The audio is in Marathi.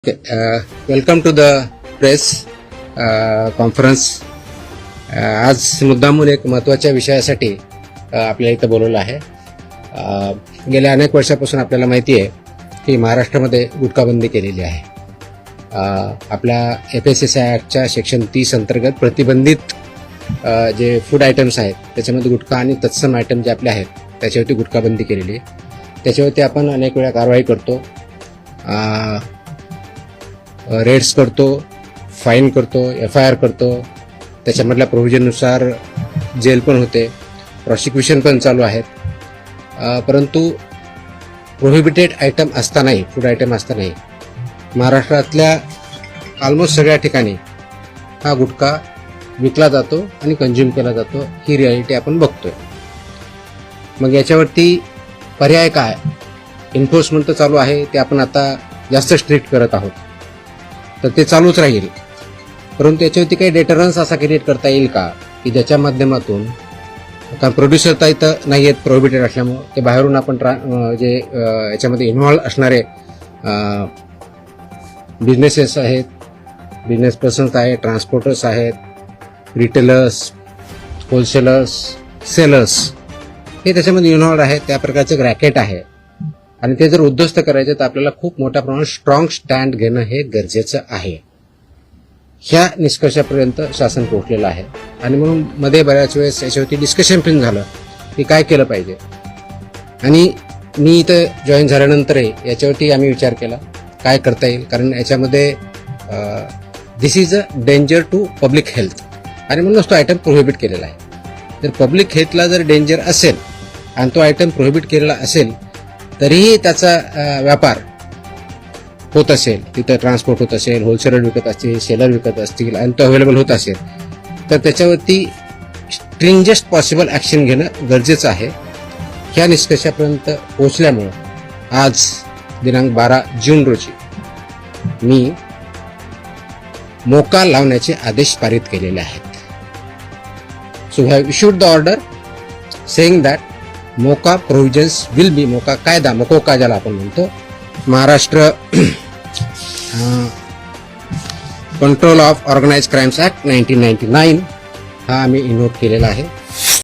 Welcome to the press conference. आज मुद्दामून एक महत्त्वाच्या विषयासाठी आपल्याला इथं बोलवलं आहे. गेल्या अनेक वर्षापासून आपल्याला माहिती आहे की महाराष्ट्रामध्ये गुटखाबंदी केलेली आहे. आपल्या FSSAI ॲक्टच्या सेक्शन 30 अंतर्गत प्रतिबंधित जे फूड आयटम्स आहेत त्याच्यामध्ये गुटखा आणि तत्सम आयटम जे आपले आहेत त्याच्यावरती गुटखाबंदी केलेली आहे. त्याच्यावरती आपण अनेक वेळा कारवाई करतो, रेड्स करतो, फाईन करतो, FIR करतो. त्याच्यामधल्या प्रोव्हिजननुसार जेल पण होते, प्रॉसिक्युशन पण चालू आहेत. परंतु प्रोहिबिटेड आयटम असतानाही, फूड आयटम असतानाही महाराष्ट्रातल्या ऑलमोस्ट सगळ्या ठिकाणी हा गुटखा विकला जातो आणि कंझ्युम केला जातो. ही रियालिटी आपण बघतोय. मग याच्यावरती पर्याय काय? एन्फोर्समेंट तर चालू आहे, ते आपण आता जास्त स्ट्रिक्ट करत आहोत, तर ते चालूच राहील. परंतु याच्यावरती काही डेटरन्स असा क्रिएट करता येईल का की ज्याच्या माध्यमातून, कारण प्रोड्युसर तर इथं नाही आहेत प्रोहिबिटेड असल्यामुळं, ते बाहेरून आपण जे याच्यामध्ये इन्व्हॉल्व असणारे बिझनेसेस आहेत, बिझनेस पर्सन्स आहेत, ट्रान्सपोर्टर्स आहेत, रिटेलर्स, होलसेलर्स, सेलर्स, हे त्याच्यामध्ये इन्व्हॉल्व आहेत. त्या प्रकारचं एक रॅकेट आहे आणि ते जर उद्ध्वस्त करायचे तर आपल्याला खूप मोठ्या प्रमाणात स्ट्रॉंग स्टँड घेणं हे गरजेचं आहे. ह्या निष्कर्षापर्यंत शासन पोहोचलेलं आहे आणि म्हणून मध्ये बऱ्याच वेळेस याच्यावरती डिस्कशन पण झालं की काय केलं पाहिजे. आणि मी इथं जॉईन झाल्यानंतरही याच्यावरती आम्ही विचार केला काय करता येईल, कारण याच्यामध्ये this is a danger to public health आणि म्हणूनच तो आयटम प्रोहिबिट केलेला आहे. जर पब्लिक हेल्थला जर डेंजर असेल आणि तो आयटम प्रोहिबिट केलेला असेल तरीही त्याचा व्यापार होत असेल, तिथं ट्रान्सपोर्ट होत असेल, होलसेलर विकत असतील, सेलर विकत असतील आणि तो अवेलेबल होत असेल तर त्याच्यावरती स्ट्रिंजेस्ट पॉसिबल ॲक्शन घेणं गरजेचं आहे. ह्या निष्कर्षापर्यंत पोहोचल्यामुळं आज दिनांक 12 जून रोजी मी मोका लावण्याचे आदेश पारित केलेले आहेत. So have issued the order saying that MCOCA provisions will be, MCOCA कायदा, मकोका ज्याला आपण म्हणतो, Maharashtra control of organised crimes act 1999 हा आम्ही इन्व्होक केलेला आहे.